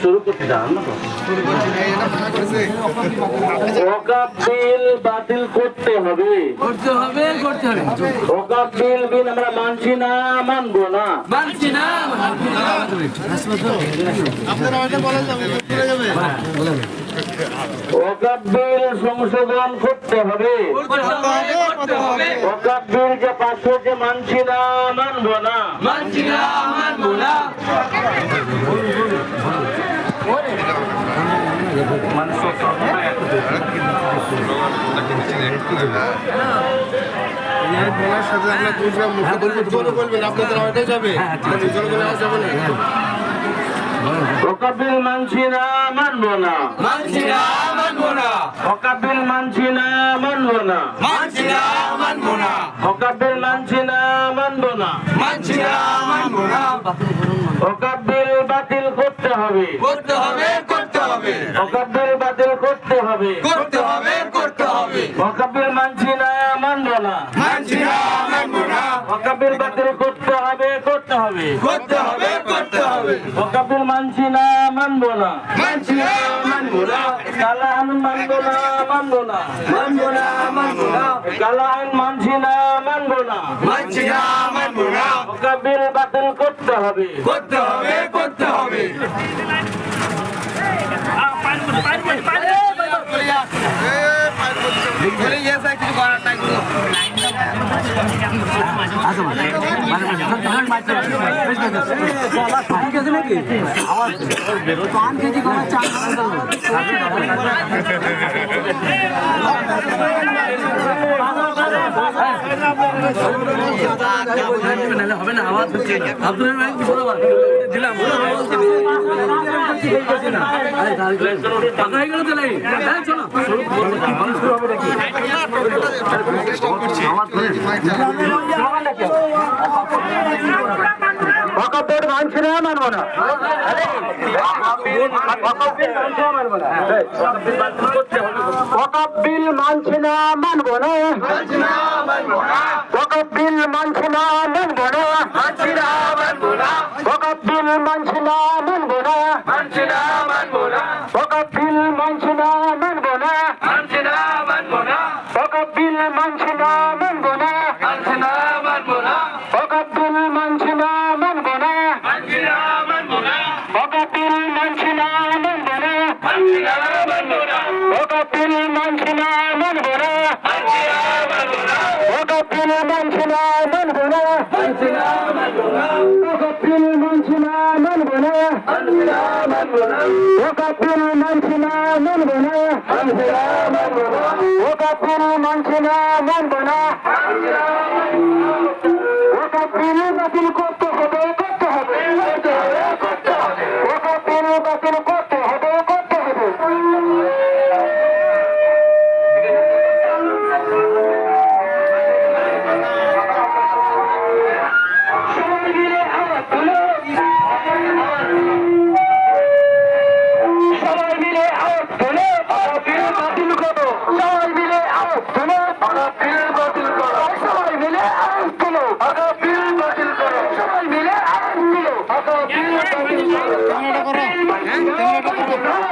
শুরু করতে চান না তো? ওয়াকফ বিল বাতিল করতে হবে। ওয়াকফ বিল আমরা মানছি না, মানবো না। ওয়াকফ বিল সংশোধন করতে হবে। ওয়াকফ বিল যে পাস হয়েছে মানছি না, মানবো না। ওয়াকফ বিল মানছি না, মানবো না। ওয়াকফ বিল মানছি না, মানবো না। ওয়াকফ বিল মানছি না, মানবো না। ওয়াকফ বিল বাতিল করতে হবে। ওয়াকফ বিল বাতিল করতে হবে। ওয়াকফ বিল মানছি না, মানবো না। ওয়াকফ বিল বাতিল করতে হবে। ওয়াকফ বিল মানছি না, মানবো না। কালা আইন মানবো না, মানবো না। কালা আইন মানছি না, মানবো না। ওয়াকফ বিল বাতিল করতে হবে। হবে না, আওয়াজ হচ্ছে না। আপনার দিলাম ওয়াকফ বিল মানছি না, মানবো না। ওয়াকফ বিল মানছি না, মানবো না। ওয়াকফ বিল মানছি না, মানবো না। ওয়াকফ বিল মানছি না, মানবো না। ওয়াকফ বিল মানছি না, মানবো না। ওয়াকফ বিল মানছি না, মানবো না। ওয়াকফ বিল মানছি না, মানবো না। ওয়াকফ বিল মানছি না, মানবো না। ওয়াকফ বিল মানছি না, মানবো না। ওয়াকফ বিল মানছি না, মানবো না। ওয়াকফ বিল মানছি না, মানবো না। ওয়াকফ বিল মানছি না, মানবো না। ওয়াকফ বিল মানছি না, মানবো না। ওয়াকফ বিল বাতিল করতে হবে। ওয়াকফ বিল বাতিল করতে হবে। সবাই মিলে আওয়াজ তুলে ওয়াকফ বিল বাতিল করো। সবাই মিলে আওয়াজ তুলে ওয়াকফ বিল বাতিল করো। সবাই মিলে আওয়াজ তুলো ওয়াকফ বিল বাতিল করো। সবাই মিলে আওয়াজ তুলো ওয়াকফ বিল বাতিল করো।